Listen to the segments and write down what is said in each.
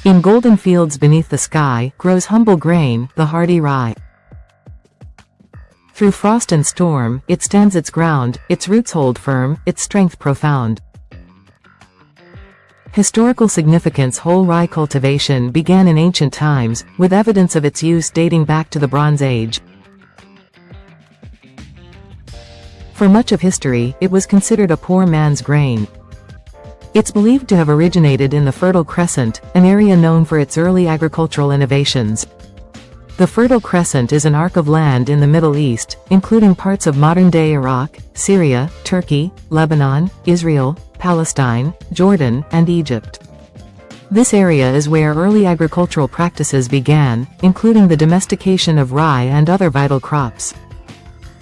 In golden fields beneath the sky grows humble grain, the hearty rye. Through frost and storm, it stands its ground, its roots hold firm, its strength profound. Historical significance. Whole rye cultivation began in ancient times, with evidence of its use dating back to the Bronze Age. For much of history, it was considered a poor man's grain. It's believed to have originated in the Fertile Crescent, an area known for its early agricultural innovations. The Fertile Crescent is an arc of land in the Middle East, including parts of modern-day Iraq, Syria, Turkey, Lebanon, Israel, Palestine, Jordan, and Egypt. This area is where early agricultural practices began, including the domestication of rye and other vital crops.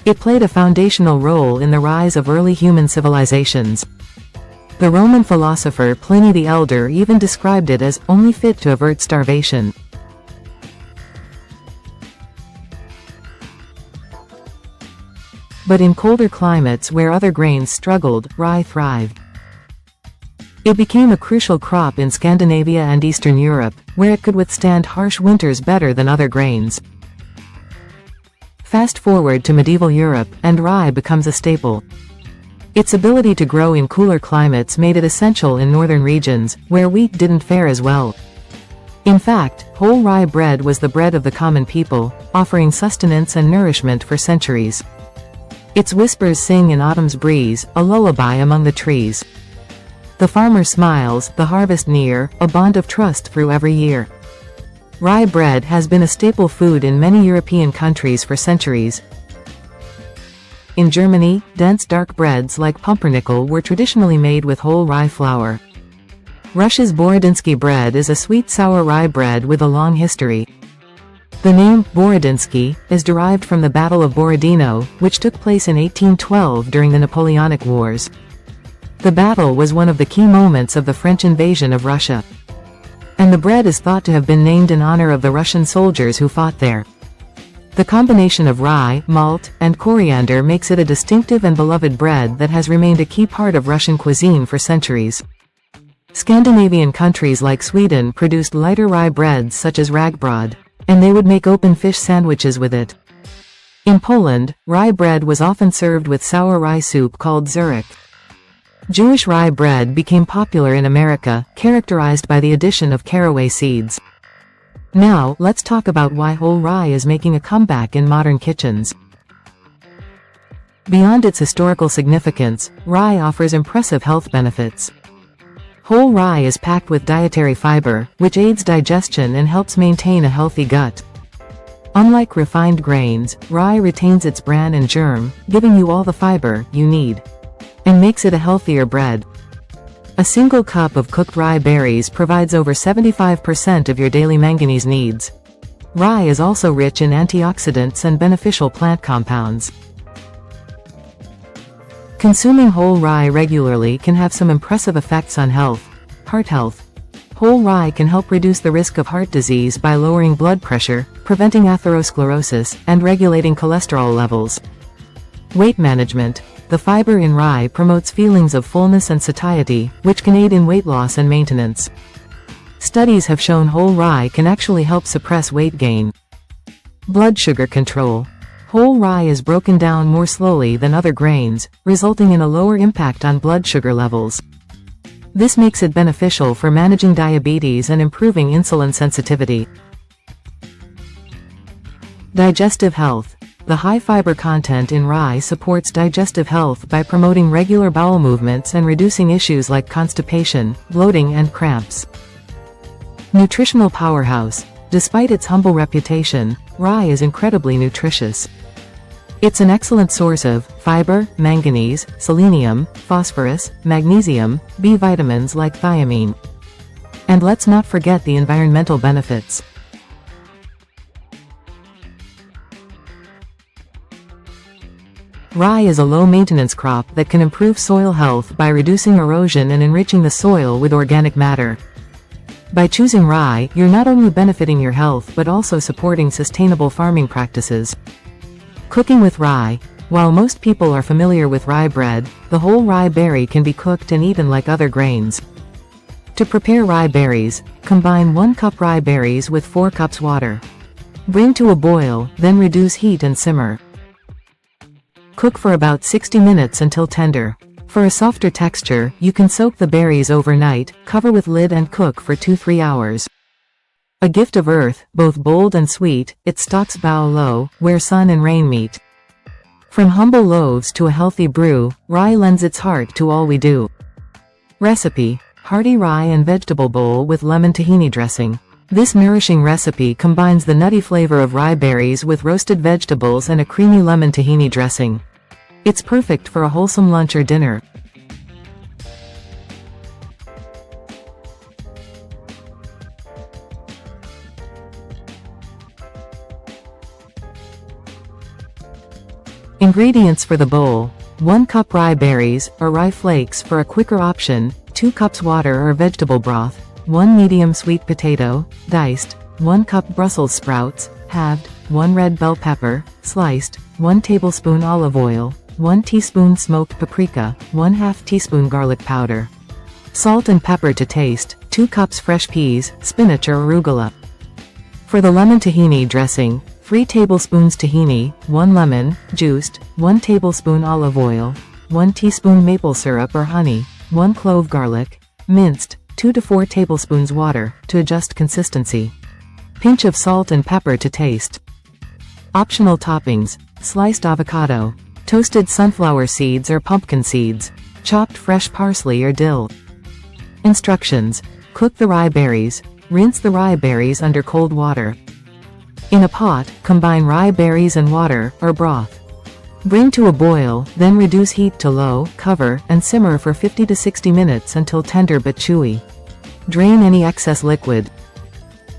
It played a foundational role in the rise of early human civilizations. The Roman philosopher Pliny the Elder even described it as only fit to avert starvation. But in colder climates where other grains struggled, rye thrived. It became a crucial crop in Scandinavia and Eastern Europe, where it could withstand harsh winters better than other grains. Fast forward to medieval Europe, and rye becomes a staple. Its ability to grow in cooler climates made it essential in northern regions, where wheat didn't fare as well. In fact, whole rye bread was the bread of the common people, offering sustenance and nourishment for centuries. Its whispers sing in autumn's breeze, a lullaby among the trees. The farmer smiles, the harvest near, a bond of trust through every year. Rye bread has been a staple food in many European countries for centuries. In Germany, dense dark breads like pumpernickel were traditionally made with whole rye flour. Russia's Borodinsky bread is a sweet sour rye bread with a long history. The name, Borodinsky, is derived from the Battle of Borodino, which took place in 1812 during the Napoleonic Wars. The battle was one of the key moments of the French invasion of Russia. And the bread is thought to have been named in honor of the Russian soldiers who fought there. The combination of rye, malt, and coriander makes it a distinctive and beloved bread that has remained a key part of Russian cuisine for centuries. Scandinavian countries like Sweden produced lighter rye breads such as ragbrod, and they would make open fish sandwiches with it. In Poland, rye bread was often served with sour rye soup called zurek. Jewish rye bread became popular in America, characterized by the addition of caraway seeds. Now, let's talk about why whole rye is making a comeback in modern kitchens. Beyond its historical significance, rye offers impressive health benefits. Whole rye is packed with dietary fiber, which aids digestion and helps maintain a healthy gut. Unlike refined grains, rye retains its bran and germ, giving you all the fiber you need, and makes it a healthier bread. A single cup of cooked rye berries provides over 75% of your daily manganese needs. Rye is also rich in antioxidants and beneficial plant compounds. Consuming whole rye regularly can have some impressive effects on health. Heart health. Whole rye can help reduce the risk of heart disease by lowering blood pressure, preventing atherosclerosis, and regulating cholesterol levels. Weight management. The fiber in rye promotes feelings of fullness and satiety, which can aid in weight loss and maintenance. Studies have shown whole rye can actually help suppress weight gain. Blood sugar control. Whole rye is broken down more slowly than other grains, resulting in a lower impact on blood sugar levels. This makes it beneficial for managing diabetes and improving insulin sensitivity. Digestive health. The high fiber content in rye supports digestive health by promoting regular bowel movements and reducing issues like constipation, bloating, and cramps. Nutritional powerhouse. Despite its humble reputation, rye is incredibly nutritious. It's an excellent source of fiber, manganese, selenium, phosphorus, magnesium, B vitamins like thiamine. And let's not forget the environmental benefits. Rye is a low-maintenance crop that can improve soil health by reducing erosion and enriching the soil with organic matter. By choosing rye, you're not only benefiting your health but also supporting sustainable farming practices. Cooking with rye. While most people are familiar with rye bread, the whole rye berry can be cooked and eaten like other grains. To prepare rye berries, combine 1 cup rye berries with 4 cups water. Bring to a boil, then reduce heat and simmer. Cook for about 60 minutes until tender. For a softer texture, you can soak the berries overnight, cover with lid and cook for 2-3 hours. A gift of earth, both bold and sweet, its stalks bow low, where sun and rain meet. From humble loaves to a healthy brew, rye lends its heart to all we do. Recipe: hearty rye and vegetable bowl with lemon tahini dressing. This nourishing recipe combines the nutty flavor of rye berries with roasted vegetables and a creamy lemon tahini dressing. It's perfect for a wholesome lunch or dinner. Ingredients for the bowl: 1 cup rye berries, or rye flakes for a quicker option, 2 cups water or vegetable broth, 1 medium sweet potato, diced, 1 cup Brussels sprouts, halved, 1 red bell pepper, sliced, 1 tablespoon olive oil, 1 teaspoon smoked paprika, 1/2 teaspoon garlic powder. Salt and pepper to taste, 2 cups fresh peas, spinach or arugula. For the lemon tahini dressing, 3 tablespoons tahini, 1 lemon, juiced, 1 tablespoon olive oil, 1 teaspoon maple syrup or honey, 1 clove garlic, minced, 2 to 4 tablespoons water, to adjust consistency. Pinch of salt and pepper to taste. Optional toppings: sliced avocado, toasted sunflower seeds or pumpkin seeds, chopped fresh parsley or dill. Instructions: cook the rye berries. Rinse the rye berries under cold water. In a pot, combine rye berries and water, or broth. Bring to a boil, then reduce heat to low, cover, and simmer for 50 to 60 minutes until tender but chewy. Drain any excess liquid.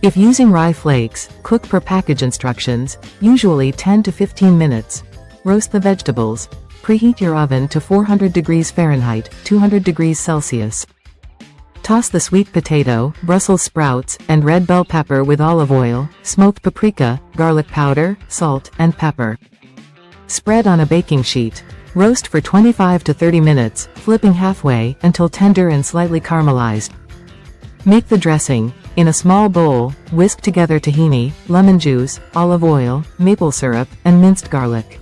If using rye flakes, cook per package instructions, usually 10 to 15 minutes. Roast the vegetables. Preheat your oven to 400 degrees Fahrenheit, 200 degrees Celsius. Toss the sweet potato, Brussels sprouts, and red bell pepper with olive oil, smoked paprika, garlic powder, salt, and pepper. Spread on a baking sheet. Roast for 25 to 30 minutes, flipping halfway, until tender and slightly caramelized. Make the dressing. In a small bowl, whisk together tahini, lemon juice, olive oil, maple syrup, and minced garlic.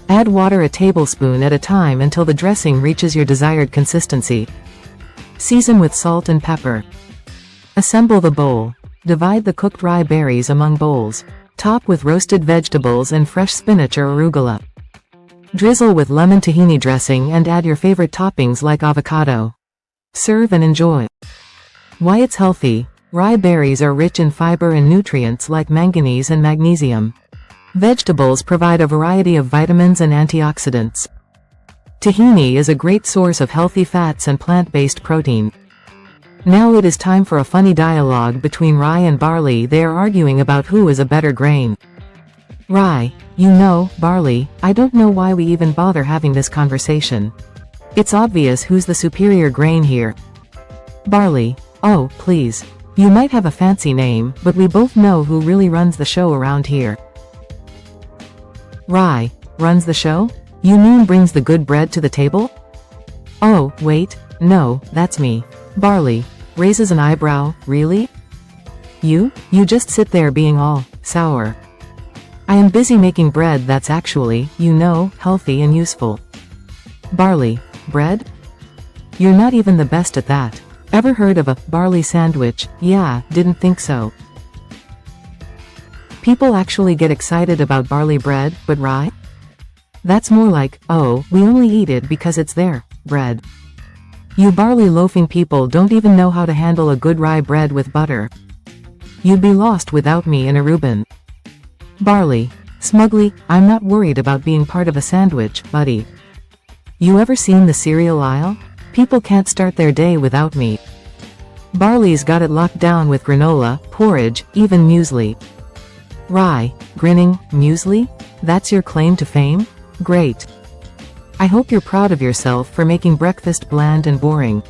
Add water a tablespoon at a time until the dressing reaches your desired consistency. Season with salt and pepper. Assemble the bowl. Divide the cooked rye berries among bowls. Top with roasted vegetables and fresh spinach or arugula. Drizzle with lemon tahini dressing and add your favorite toppings like avocado. Serve and enjoy. Why it's healthy. Rye berries are rich in fiber and nutrients like manganese and magnesium. Vegetables provide a variety of vitamins and antioxidants. Tahini is a great source of healthy fats and plant-based protein. Now it is time for a funny dialogue between rye and barley. They are arguing about who is a better grain. Rye: you know, barley, I don't know why we even bother having this conversation. It's obvious who's the superior grain here. Barley: oh, please. You might have a fancy name, but we both know who really runs the show around here. Rye: runs the show? You mean brings the good bread to the table? Oh, wait, no, that's me. Barley: raises an eyebrow, really? You just sit there being all sour. I am busy making bread that's actually, you know, healthy and useful. Barley: bread? You're not even the best at that. Ever heard of a barley sandwich? Yeah, didn't think so. People actually get excited about barley bread, but rye? That's more like, oh, we only eat it because it's there, bread. You barley loafing people don't even know how to handle a good rye bread with butter. You'd be lost without me and a Reuben. Barley: smugly, I'm not worried about being part of a sandwich, buddy. You ever seen the cereal aisle? People can't start their day without me. Barley's got it locked down with granola, porridge, even muesli. Rye: grinning, muesli? That's your claim to fame? Great. I hope you're proud of yourself for making breakfast bland and boring.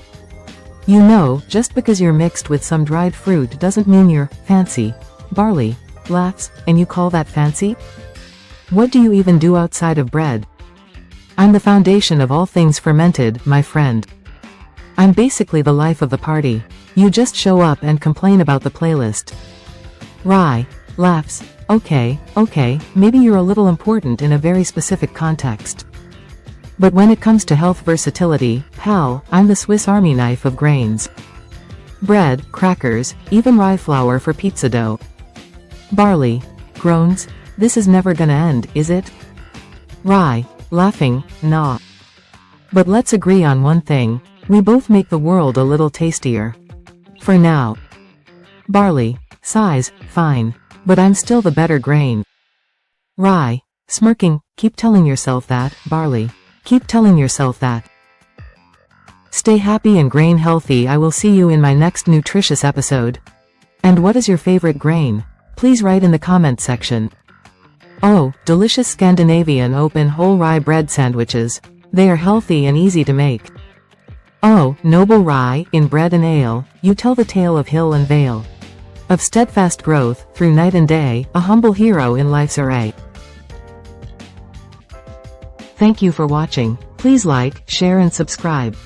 You know, just because you're mixed with some dried fruit doesn't mean you're fancy. Barley laughs, and you call that fancy? What do you even do outside of bread? I'm the foundation of all things fermented, my friend. I'm basically the life of the party. You just show up and complain about the playlist. Rye laughs. Okay, maybe you're a little important in a very specific context. But when it comes to health versatility, pal, I'm the Swiss Army knife of grains. Bread, crackers, even rye flour for pizza dough. Barley groans. This is never gonna end, is it? Rye laughing, nah. But let's agree on one thing, we both make the world a little tastier. For now. Barley sighs, fine. But I'm still the better grain. Rye smirking, keep telling yourself that, Barley. Keep telling yourself that. Stay happy and grain healthy. I will see you in my next nutritious episode. And what is your favorite grain? Please write in the comment section. Oh, delicious Scandinavian open whole rye bread sandwiches. They are healthy and easy to make. Oh, noble rye, in bread and ale, you tell the tale of hill and vale. Of steadfast growth, through night and day, a humble hero in life's array. Thank you for watching. Please like, share and subscribe.